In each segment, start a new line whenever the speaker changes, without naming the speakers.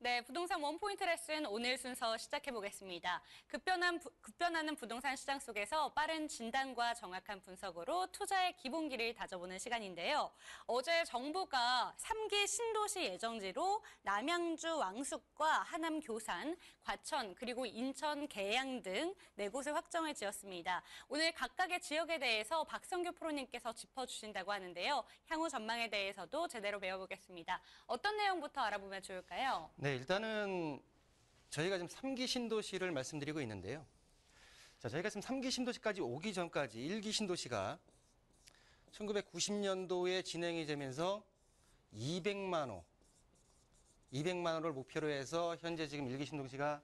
네, 부동산 원포인트 레슨 오늘 순서 시작해 보겠습니다. 급변하는 부동산 시장 속에서 빠른 진단과 정확한 분석으로 투자의 기본기를 다져보는 시간인데요. 어제 정부가 3기 신도시 예정지로 남양주 왕숙과 하남 교산, 과천 그리고 인천 계양 등 4곳을 확정을 지었습니다. 오늘 각각의 지역에 대해서 박성규 프로님께서 짚어주신다고 하는데요. 향후 전망에 대해서도 제대로 배워보겠습니다. 어떤 내용부터 알아보면 좋을까요?
네, 일단은 저희가 지금 3기 신도시를 말씀드리고 있는데요. 자, 저희가 지금 3기 신도시까지 오기 전까지 1기 신도시가 1990년도에 진행이 되면서 200만 호를 목표로 해서 현재 지금 1기 신도시가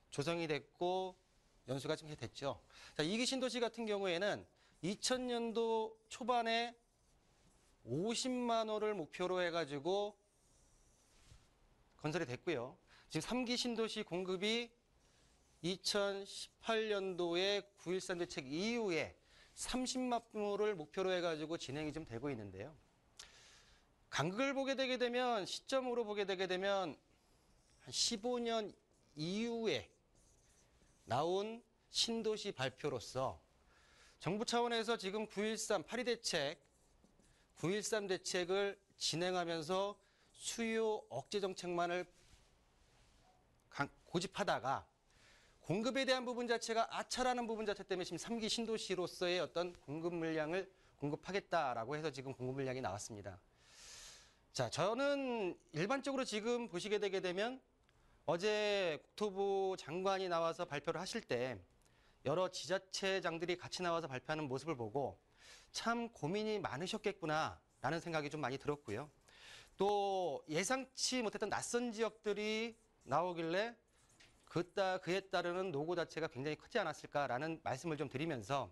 조성이 됐고 연수가 지금 됐죠. 자, 2기 신도시 같은 경우에는 2000년도 초반에 50만 호를 목표로 해가지고 건설이 됐고요. 지금 3기 신도시 공급이 2018년도에 9.13 대책 이후에 30만 호를 목표로 해가지고 진행이 좀 되고 있는데요. 간극을 보게 되게 되면 시점으로 보게 되게 되면 한 15년 이후에 나온 신도시 발표로서 정부 차원에서 지금 9.13 8.2 대책, 9.13 대책을 진행하면서 수요 억제 정책만을 고집하다가 공급에 대한 부분 자체가 아차라는 부분 자체 때문에 지금 3기 신도시로서의 어떤 공급 물량을 공급하겠다라고 해서 지금 공급 물량이 나왔습니다. 자, 저는 일반적으로 지금 보시게 되게 되면 어제 국토부 장관이 나와서 발표를 하실 때 여러 지자체장들이 같이 나와서 발표하는 모습을 보고 참 고민이 많으셨겠구나라는 생각이 좀 많이 들었고요. 또 예상치 못했던 낯선 지역들이 나오길래 그에 따르는 노고 자체가 굉장히 크지 않았을까라는 말씀을 좀 드리면서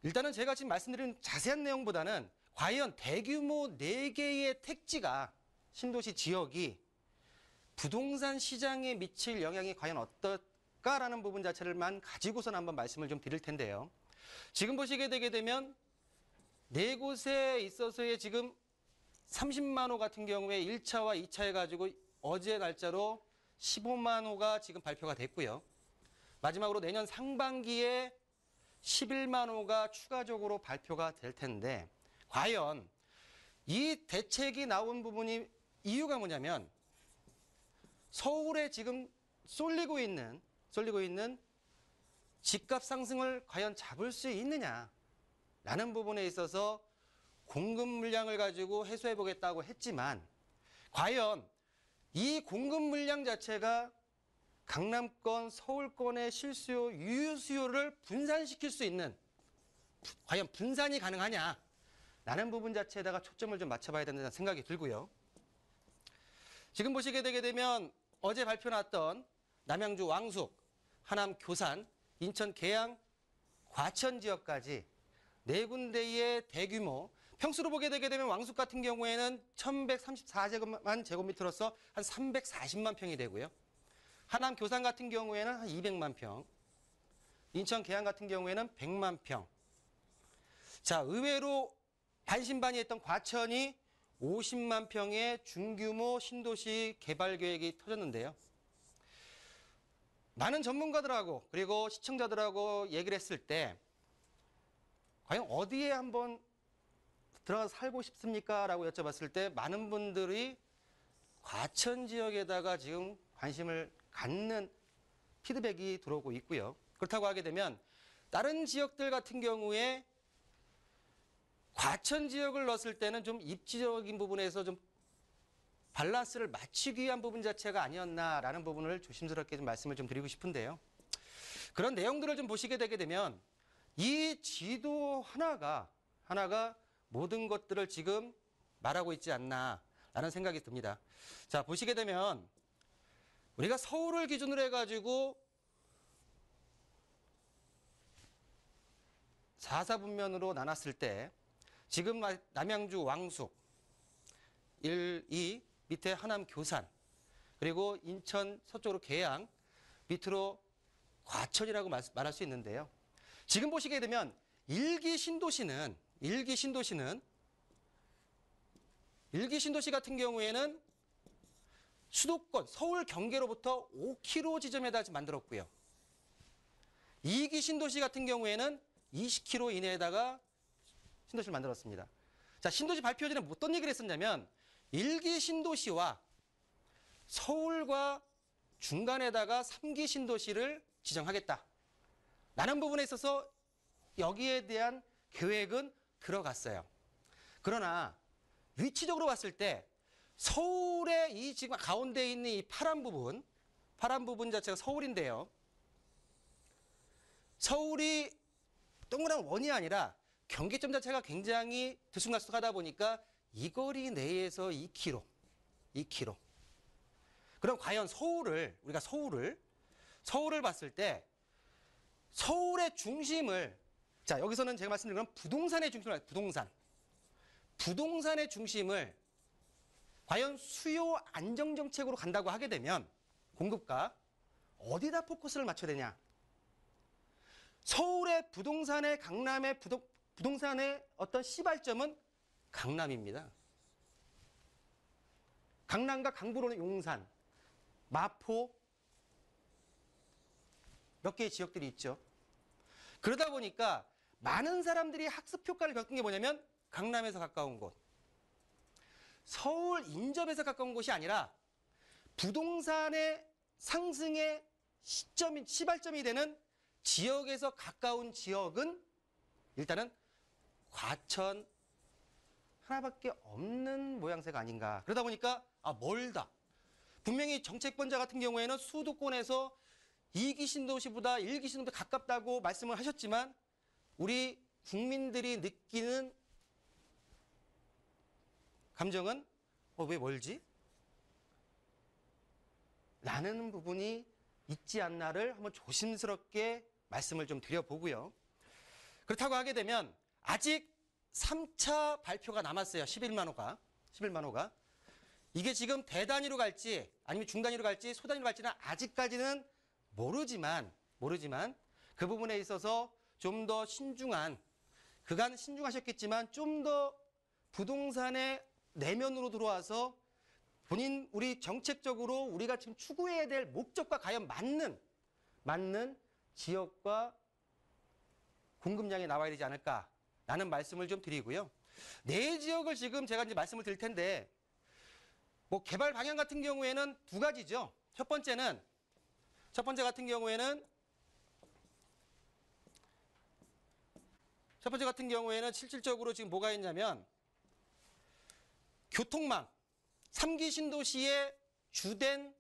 일단은 제가 지금 말씀드린 자세한 내용보다는 과연 대규모 4개의 택지가 신도시 지역이 부동산 시장에 미칠 영향이 과연 어떨까라는 부분 자체를만 가지고선 한번 말씀을 좀 드릴 텐데요. 지금 보시게 되게 되면 4곳에 있어서의 지금 30만 호 같은 경우에 1차와 2차 해가지고 어제 날짜로 15만 호가 지금 발표가 됐고요. 마지막으로 내년 상반기에 11만 호가 추가적으로 발표가 될 텐데 과연 이 대책이 나온 부분이 이유가 뭐냐면 서울에 지금 쏠리고 있는 집값 상승을 과연 잡을 수 있느냐라는 부분에 있어서 공급 물량을 가지고 해소해 보겠다고 했지만 과연 이 공급 물량 자체가 강남권, 서울권의 실수요, 유효수요를 분산시킬 수 있는 과연 분산이 가능하냐라는 부분 자체에다가 초점을 좀 맞춰봐야 된다는 생각이 들고요. 지금 보시게 되게 되면 어제 발표 났던 남양주 왕숙, 하남 교산, 인천 계양, 과천 지역까지 4군데의 대규모 평수로 보게 되게 되면 왕숙 같은 경우에는 1134만 제곱미터로서 한 340만 평이 되고요. 하남 교산 같은 경우에는 한 200만 평, 인천 계양 같은 경우에는 100만 평. 자, 의외로 반신반의했던 과천이 50만 평의 중규모 신도시 개발 계획이 터졌는데요. 많은 전문가들하고 그리고 시청자들하고 얘기를 했을 때 과연 어디에 한번 들어가서 살고 싶습니까? 라고 여쭤봤을 때 많은 분들이 과천 지역에다가 지금 관심을 갖는 피드백이 들어오고 있고요. 그렇다고 하게 되면 다른 지역들 같은 경우에 과천 지역을 넣었을 때는 좀 입지적인 부분에서 좀 밸런스를 맞추기 위한 부분 자체가 아니었나라는 부분을 조심스럽게 좀 말씀을 좀 드리고 싶은데요. 그런 내용들을 좀 보시게 되게 되면 이 지도 하나가 모든 것들을 지금 말하고 있지 않나라는 생각이 듭니다. 자, 보시게 되면 우리가 서울을 기준으로 해가지고 4사분면으로 나눴을 때 지금 남양주 왕숙 1, 2 밑에 하남 교산 그리고 인천 서쪽으로 계양 밑으로 과천이라고 말할 수 있는데요. 지금 보시게 되면 1기 신도시 같은 경우에는 수도권 서울 경계로부터 5km 지점에다 만들었고요. 2기 신도시 같은 경우에는 20km 이내에다가 신도시를 만들었습니다. 자, 신도시 발표 전에 어떤 얘기를 했었냐면 1기 신도시와 서울과 중간에다가 3기 신도시를 지정하겠다. 라는 부분에 있어서 여기에 대한 계획은 들어갔어요. 그러나 위치적으로 봤을 때 서울의 이 지금 가운데 있는 이 파란 부분 자체가 서울인데요. 서울이 동그란 원이 아니라 경계점 자체가 굉장히 들쑥날쑥하다 보니까 이 거리 내에서 2km. 그럼 과연 우리가 서울을 봤을 때 서울의 중심을, 자, 여기서는 제가 말씀드린 건 부동산의 중심을, 부동산의 중심을 과연 수요 안정 정책으로 간다고 하게 되면 공급가 어디다 포커스를 맞춰야 되냐? 서울의 부동산의 강남의 부동산의 어떤 시발점은 강남입니다. 강남과 강북으로는 용산, 마포 몇 개의 지역들이 있죠. 그러다 보니까 많은 사람들이 학습 효과를 겪은 게 뭐냐면 강남에서 가까운 곳, 서울 인접에서 가까운 곳이 아니라 부동산의 상승의 시발점이 되는 지역에서 가까운 지역은 일단은 과천 하나밖에 없는 모양새가 아닌가. 그러다 보니까 멀다. 분명히 정책권자 같은 경우에는 수도권에서 2기 신도시보다 1기 신도시보다 가깝다고 말씀을 하셨지만 우리 국민들이 느끼는 감정은 왜 멀지? 라는 부분이 있지 않나를 한번 조심스럽게 말씀을 좀 드려보고요. 그렇다고 하게 되면 아직 3차 발표가 남았어요. 11만 호가. 이게 지금 대단위로 갈지 아니면 중단위로 갈지 소단위로 갈지는 아직까지는 모르지만 그 부분에 있어서 좀 더 그간 신중하셨겠지만 좀 더 부동산의 내면으로 들어와서 우리 정책적으로 우리가 지금 추구해야 될 목적과 과연 맞는 지역과 공급량이 나와야 되지 않을까라는 말씀을 좀 드리고요. 네 지역을 지금 제가 이제 말씀을 드릴 텐데 개발 방향 같은 경우에는 두 가지죠. 첫 번째 같은 경우에는 실질적으로 지금 뭐가 있냐면 교통망, 3기 신도시의 주된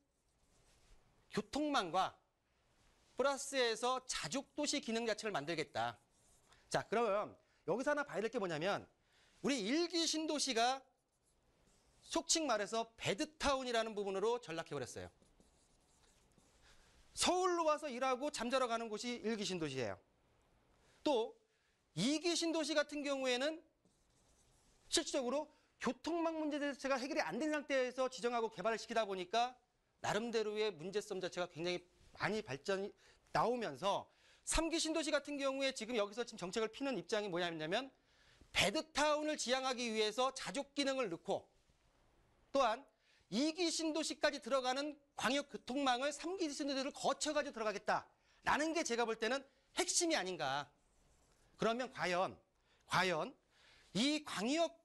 교통망과 플러스해서 자족도시 기능 자체를 만들겠다. 자, 그러면 여기서 하나 봐야 될 게 뭐냐면 우리 1기 신도시가 속칭 말해서 배드타운이라는 부분으로 전락해버렸어요. 서울로 와서 일하고 잠자러 가는 곳이 1기 신도시예요. 또 2기 신도시 같은 경우에는 실질적으로 교통망 문제 자체가 해결이 안 된 상태에서 지정하고 개발을 시키다 보니까 나름대로의 문제점 자체가 굉장히 많이 발전이 나오면서 3기 신도시 같은 경우에 지금 여기서 지금 정책을 피는 입장이 뭐냐면 배드타운을 지향하기 위해서 자족 기능을 넣고 또한 2기 신도시까지 들어가는 광역교통망을 3기 신도시를 거쳐가지고 들어가겠다라는 게 제가 볼 때는 핵심이 아닌가. 그러면 과연 이 광역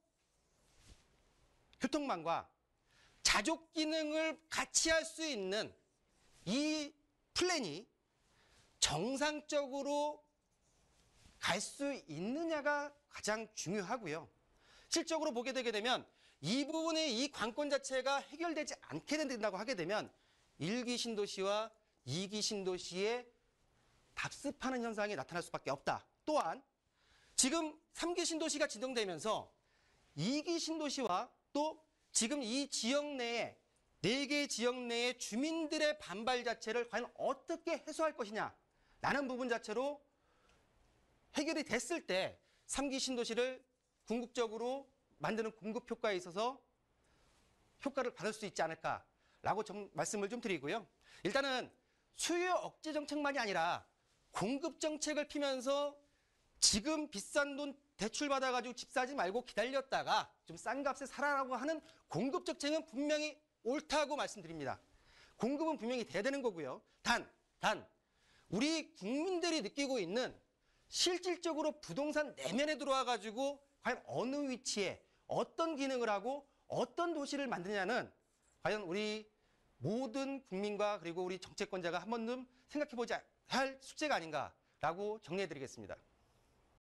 교통망과 자족 기능을 같이 할 수 있는 이 플랜이 정상적으로 갈 수 있느냐가 가장 중요하고요. 실적으로 보게 되게 되면 이 부분의 이 관건 자체가 해결되지 않게 된다고 하게 되면 1기 신도시와 2기 신도시의 답습하는 현상이 나타날 수밖에 없다. 또한 지금 3기 신도시가 지정되면서 2기 신도시와 또 지금 이 지역 내에 4개의 지역 내의 주민들의 반발 자체를 과연 어떻게 해소할 것이냐 라는 부분 자체로 해결이 됐을 때 3기 신도시를 궁극적으로 만드는 공급 효과에 있어서 효과를 받을 수 있지 않을까라고 말씀을 좀 드리고요. 일단은 수요 억제 정책만이 아니라 공급 정책을 피면서 지금 비싼 돈 대출 받아가지고 집 사지 말고 기다렸다가 좀 싼 값에 사라라고 하는 공급 정책은 분명히 옳다고 말씀드립니다. 공급은 분명히 돼야 되는 거고요. 단, 우리 국민들이 느끼고 있는 실질적으로 부동산 내면에 들어와 가지고 과연 어느 위치에 어떤 기능을 하고 어떤 도시를 만드냐는 과연 우리 모든 국민과 그리고 우리 정치권자가 한 번쯤 생각해보자 할 숙제가 아닌가라고 정리해드리겠습니다.